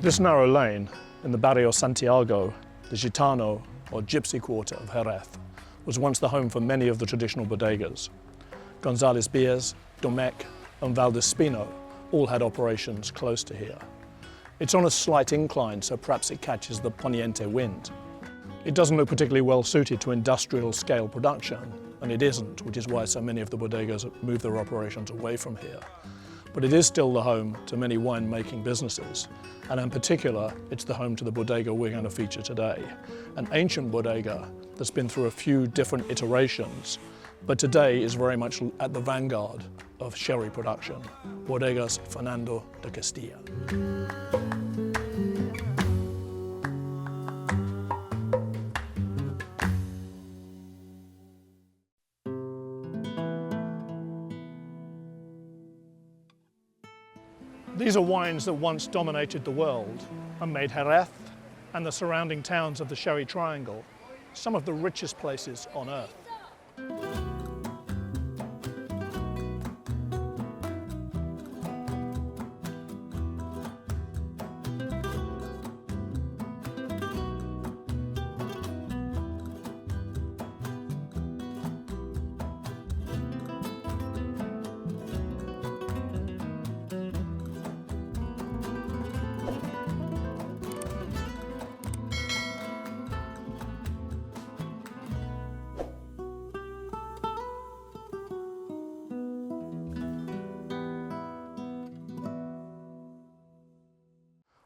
This narrow lane in the Barrio Santiago, the Gitano or Gypsy quarter of Jerez, was once the home for many of the traditional bodegas. González Beers, Domecq and Valdespino all had operations close to here. It's on a slight incline, so perhaps it catches the poniente wind. It doesn't look particularly well suited to industrial scale production, and it isn't, which is why so many of the bodegas move their operations away from here. But it is still the home to many wine-making businesses, and in particular, it's the home to the bodega we're going to feature today, an ancient bodega that's been through a few different iterations, but today is very much at the vanguard of sherry production, Bodegas Fernando De Castilla. These are wines that once dominated the world and made Jerez and the surrounding towns of the Sherry Triangle some of the richest places on earth.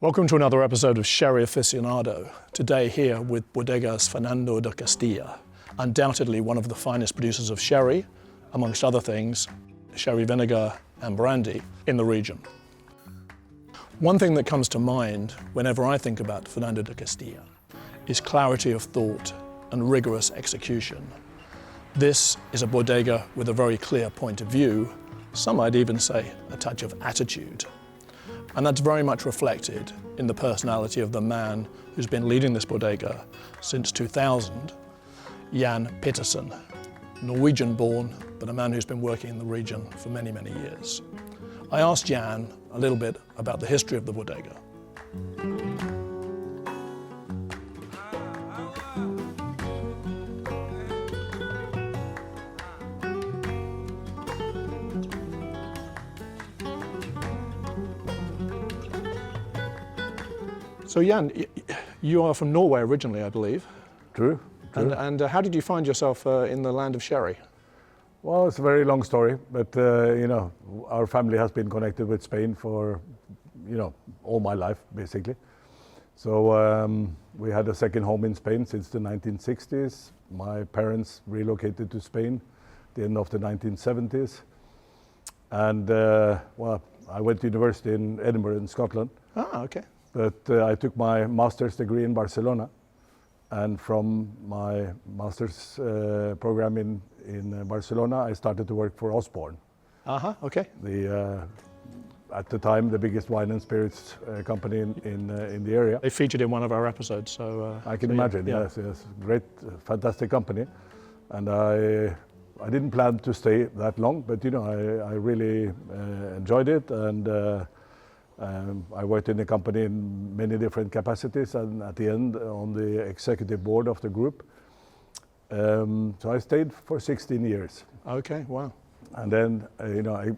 Welcome to another episode of Sherry Aficionado, today here with Bodegas Fernando De Castilla, undoubtedly one of the finest producers of sherry, amongst other things, sherry vinegar and brandy in the region. One thing that comes to mind whenever I think about Fernando De Castilla is clarity of thought and rigorous execution. This is a bodega with a very clear point of view, some might even say a touch of attitude. And that's very much reflected in the personality of the man who's been leading this bodega since 2000, Jan Petersen, Norwegian-born, but a man who's been working in the region for many, many years. I asked Jan a little bit about the history of the bodega. So Jan, you are from Norway originally, I believe. True. And how did you find yourself in the land of sherry? Well, it's a very long story, but you know, our family has been connected with Spain for, you know, all my life, basically. So we had a second home in Spain since the 1960s. My parents relocated to Spain at the end of the 1970s. And well, I went to university in Edinburgh in Scotland. Ah, okay. But I took my master's degree in Barcelona, and from my master's program in Barcelona, I started to work for Osborne. Okay. At the time, the biggest wine and spirits company in the area. They featured in one of our episodes, so... I can imagine, yeah. Yes. Great, fantastic company. And I didn't plan to stay that long, but you know, I really enjoyed it, and I worked in the company in many different capacities, and at the end on the executive board of the group. So I stayed for 16 years. Okay, wow. And then, you know, I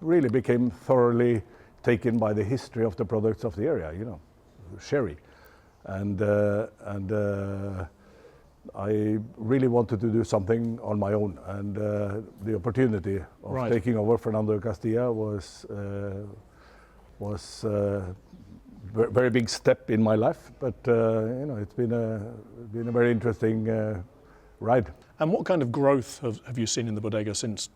really became thoroughly taken by the history of the products of the area, you know, sherry. And I really wanted to do something on my own. And the opportunity of taking over Fernando de Castilla was a very big step in my life, but you know, it's been a very interesting ride. And what kind of growth have you seen in the bodega since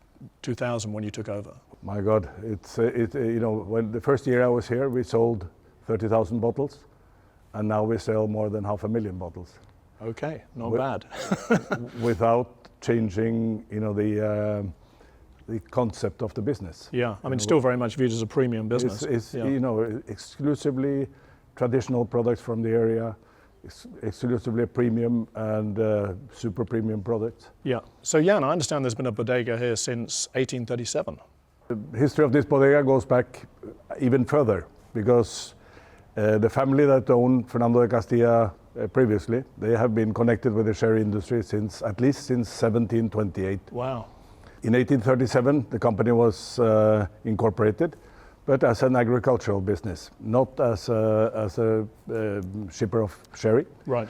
2000 when you took over? My God, you know, when the first year I was here, we sold 30,000 bottles, and now we sell more than 500,000 bottles. Okay, not bad. Without changing, you know, the concept of the business. Yeah, I mean, still very much viewed as a premium business. It's you know, exclusively traditional products from the area, exclusively premium and super premium products. Yeah. So Jan, I understand there's been a bodega here since 1837. The history of this bodega goes back even further because the family that owned Fernando de Castilla previously, they have been connected with the sherry industry at least since 1728. Wow. In 1837, the company was incorporated, but as an agricultural business, not as a shipper of sherry. Right.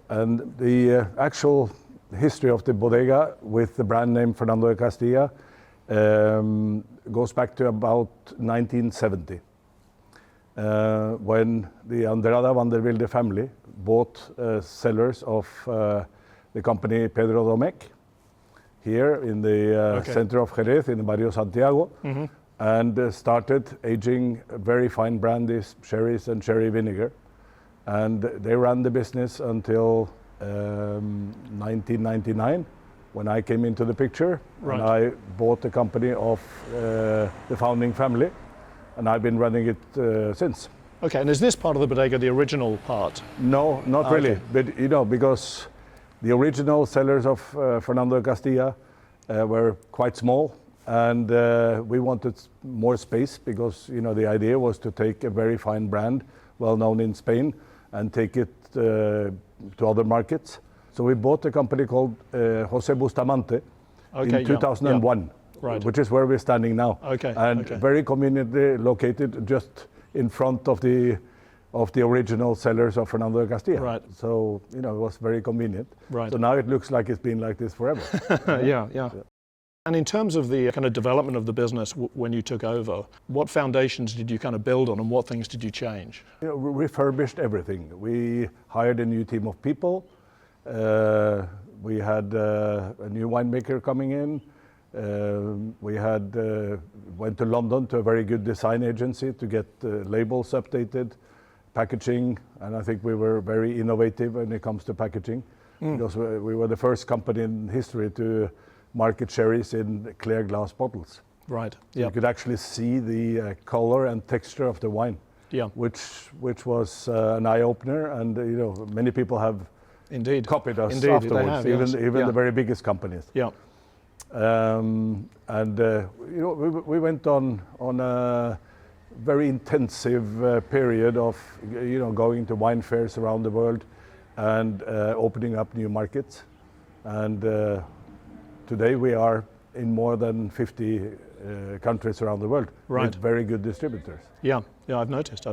And the actual history of the bodega with the brand name Fernando de Castilla goes back to about 1970, when the Andrada Vandervilde family bought cellars of the company Pedro Domecq here in the center of Jerez, in the Barrio Santiago, and started aging very fine brandies, sherries and sherry vinegar. And they ran the business until 1999, when I came into the picture. Right. And I bought the company of the founding family, and I've been running it since. Okay, and is this part of the bodega the original part? No, not really, okay. but you know, because the original cellars of Fernando de Castilla were quite small, and we wanted more space because, you know, the idea was to take a very fine brand, well known in Spain, and take it to other markets. So we bought a company called Jose Bustamante in 2001, yeah. Right. which is where we're standing now. Okay, and okay. very conveniently located just in front of the original cellars of Fernando de Castilla. Right. So, you know, it was very convenient. Right. So now it looks like it's been like this forever. Yeah. And in terms of the kind of development of the business when you took over, what foundations did you kind of build on and what things did you change? You know, we refurbished everything. We hired a new team of people. We had a new winemaker coming in. We had went to London to a very good design agency to get labels updated, packaging, and I think we were very innovative when it comes to packaging, because we were the first company in history to market sherries in clear glass bottles. Right. So you could actually see the color and texture of the wine. Yeah. Which was an eye opener, and you know, many people have indeed copied us indeed, afterwards, they have, even the very biggest companies. Yeah. You know, we went on a very intensive period of, you know, going to wine fairs around the world and opening up new markets. And today we are in more than 50 countries around the world, right, with very good distributors. Yeah, I've noticed.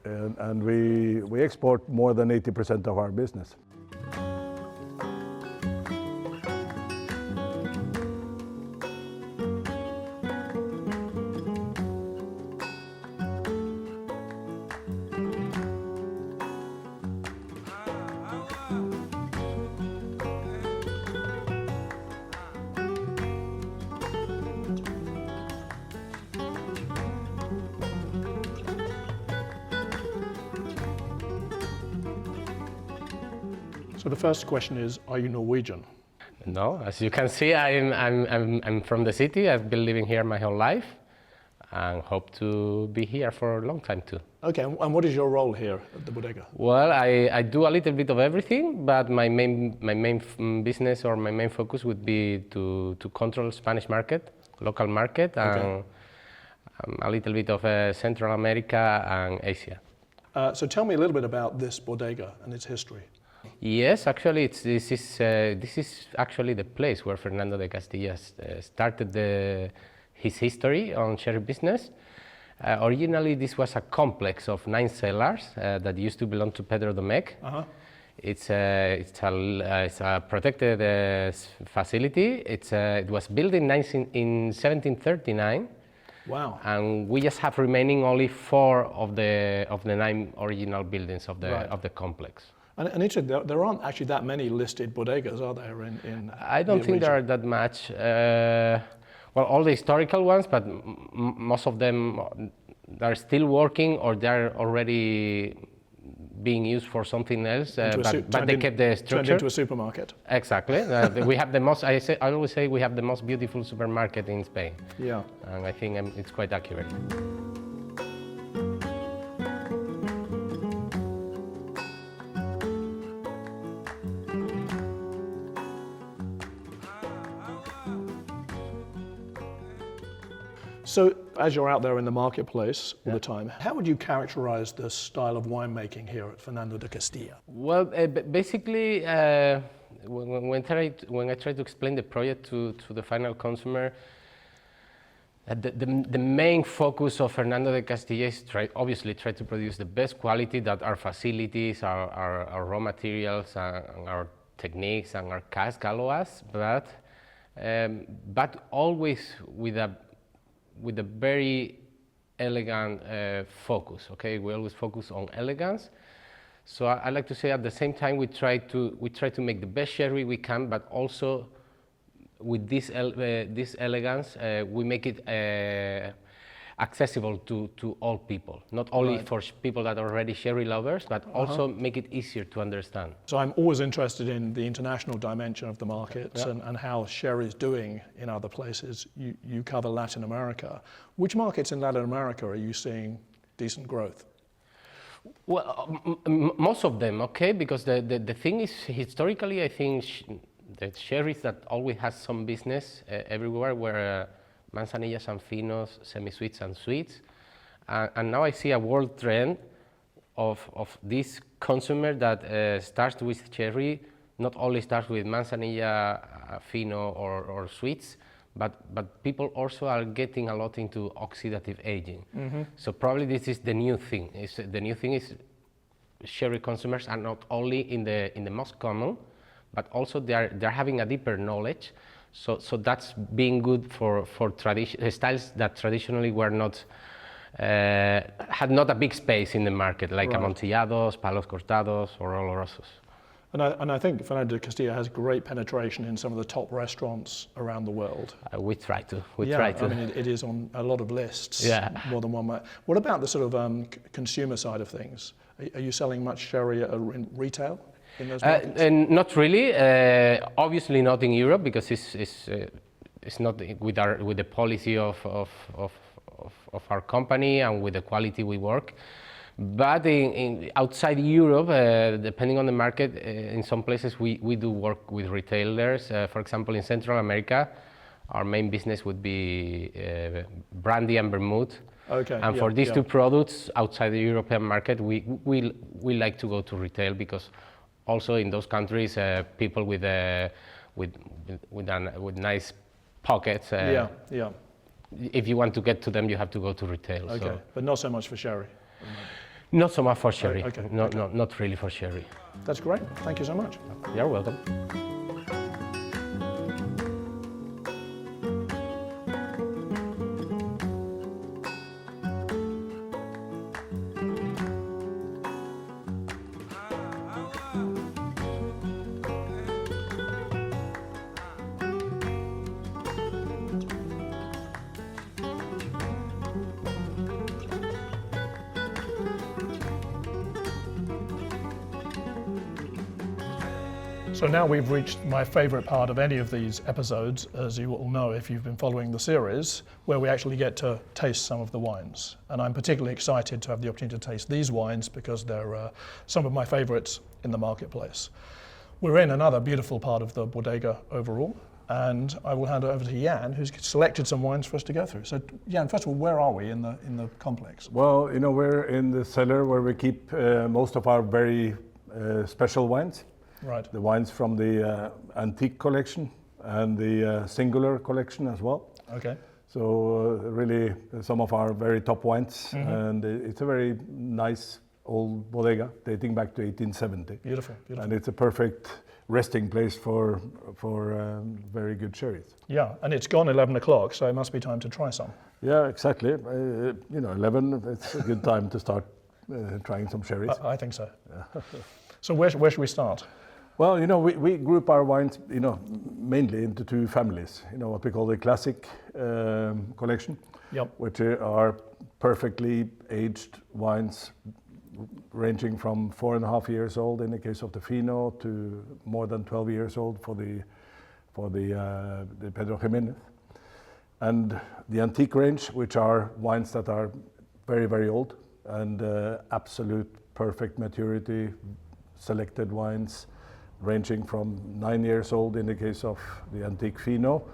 And we export more than 80% of our business. So the first question is, are you Norwegian? No, as you can see, I'm from the city. I've been living here my whole life and hope to be here for a long time too. Okay, and what is your role here at the bodega? Well, I do a little bit of everything, but my main business or my main focus would be to control Spanish market, local market, and a little bit of Central America and Asia. So tell me a little bit about this bodega and its history. Yes, actually, this is actually the place where Fernando de Castilla started his history on sherry business. Originally, this was a complex of 9 cellars that used to belong to Pedro Domecq. It's a protected facility. It was built in 1739. Wow! And we just have remaining only 4 of the 9 original buildings of the complex. And there aren't actually that many listed bodegas, are there? I don't think there are that much. Well, all the historical ones, but most of them are still working or they're already being used for something else. But they kept the structure. Turned into a supermarket. Exactly. We have the most. I always say we have the most beautiful supermarket in Spain. Yeah. And I think it's quite accurate. So as you're out there in the marketplace all the time, how would you characterize the style of winemaking here at Fernando de Castilla? Well, basically, when I try to explain the project to the final consumer, the main focus of Fernando de Castilla is obviously try to produce the best quality that our facilities, our raw materials, and our techniques and our cask allow us, but always with a very elegant focus. Okay, we always focus on elegance. So I like to say at the same time we try to make the best sherry we can, but also with this elegance we make it accessible to all people, not only for people that are already sherry lovers, but also make it easier to understand. So I'm always interested in the international dimension of the markets and how sherry is doing in other places. You cover Latin America. Which markets in Latin America are you seeing decent growth? Well, most of them, okay, because the thing is, historically, I think the sherries that always has some business everywhere were manzanillas and finos, semi-sweets and sweets. And now I see a world trend of this consumer that starts with sherry, not only starts with manzanilla, fino or sweets, but people also are getting a lot into oxidative aging. So probably this is the new thing. The new thing is sherry consumers are not only in the most common, but also they're having a deeper knowledge. So that's being good for styles that traditionally were not had not a big space in the market, like amontillados, palos cortados, or olorosos. And I think Fernando de Castilla has great penetration in some of the top restaurants around the world. We try to. I mean, it is on a lot of lists, more than one. What about the sort of consumer side of things? Are you selling much sherry in retail in those markets? And not really. Obviously not in Europe, because it's not with the policy of our company and with the quality we work. But outside Europe, depending on the market, in some places we do work with retailers. For example, in Central America, our main business would be brandy and vermouth. Okay. And for these two products outside the European market, we like to go to retail, because also in those countries, people with nice pockets. If you want to get to them, you have to go to retail. Okay, so. But not so much for sherry. Not so much for sherry. Okay. Not really for sherry. That's great. Thank you so much. You're welcome. So now we've reached my favorite part of any of these episodes, as you all know if you've been following the series, where we actually get to taste some of the wines. And I'm particularly excited to have the opportunity to taste these wines because they're some of my favorites in the marketplace. We're in another beautiful part of the Bodega overall, and I will hand it over to Jan, who's selected some wines for us to go through. So Jan, first of all, where are we in the complex? Well, you know, we're in the cellar where we keep most of our very special wines. Right. The wines from the antique collection and the singular collection as well. Okay. So really some of our very top wines, and it's a very nice old bodega dating back to 1870. Beautiful, beautiful. And it's a perfect resting place for very good sherries. Yeah, and it's gone 11 o'clock, so it must be time to try some. Yeah, exactly. 11, it's a good time to start trying some sherries. I think so. Yeah. So where should we start? Well, you know, we group our wines, you know, mainly into two families. You know, what we call the classic collection, which are perfectly aged wines, ranging from 4.5 years old in the case of the Fino to more than 12 years old for the Pedro Jimenez, and the antique range, which are wines that are very, very old and absolute perfect maturity, selected wines ranging from 9 years old in the case of the antique Fino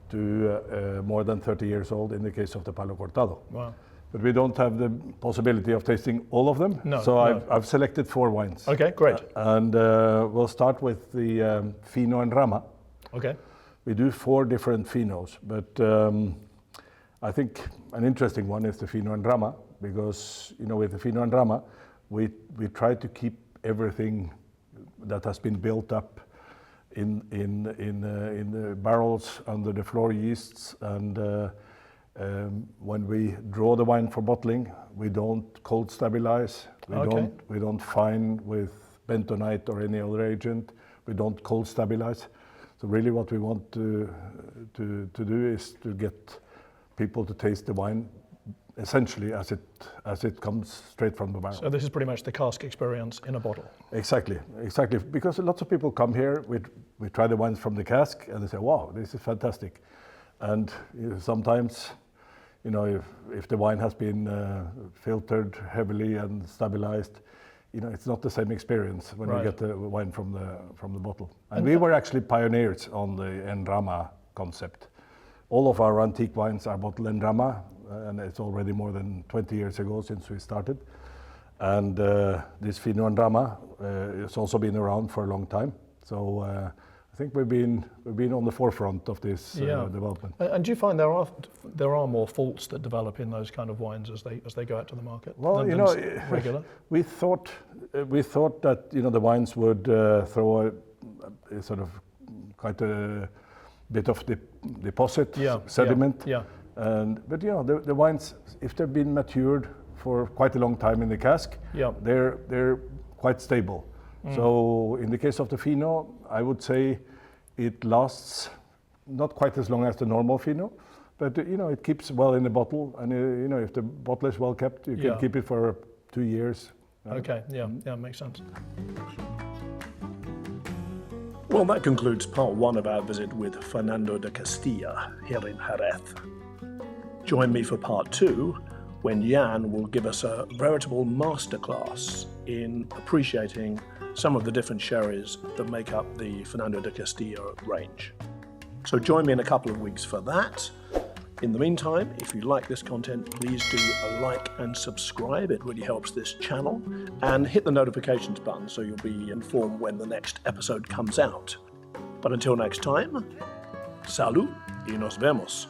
to more than 30 years old in the case of the Palo Cortado. Wow. But we don't have the possibility of tasting all of them. No, so no. I've selected 4 wines. Okay, great. And we'll start with the Fino and Rama. Okay. We do 4 different Finos, but I think an interesting one is the Fino and Rama, because with the Fino and Rama, we try to keep everything that has been built up in the barrels under the floor yeasts, and when we draw the wine for bottling, we don't cold stabilize. We don't fine with bentonite or any other agent. We don't cold stabilize. So really, what we want to do is to get people to taste the wine essentially as it comes straight from the barrel. So this is pretty much the cask experience in a bottle. Exactly. Because lots of people come here, we try the wines from the cask, and they say, "Wow, this is fantastic." And sometimes, if the wine has been filtered heavily and stabilized, it's not the same experience when you get the wine from the bottle. And we were actually pioneers on the En Rama concept. All of our antique wines are bottled En Rama, and it's already more than 20 years ago since we started. And this Fino En Rama has also been around for a long time. So I think we've been on the forefront of this development. And do you find there are more faults that develop in those kind of wines as they go out to the market? Well, regular. we thought that the wines would throw a sort of quite a bit of deposit sediment. Yeah. But the wines, if they've been matured for quite a long time in the cask, they're quite stable. So in the case of the Fino, I would say it lasts not quite as long as the normal Fino, but it keeps well in the bottle, and if the bottle is well kept, you can keep it for 2 years. Okay, yeah, makes sense. Well, that concludes part 1 of our visit with Fernando De Castilla here in Jerez. Join me for part 2, when Jan will give us a veritable masterclass in appreciating some of the different sherries that make up the Fernando De Castilla range. So join me in a couple of weeks for that. In the meantime, if you like this content, please do a like and subscribe. It really helps this channel. And hit the notifications button so you'll be informed when the next episode comes out. But until next time, salud y nos vemos.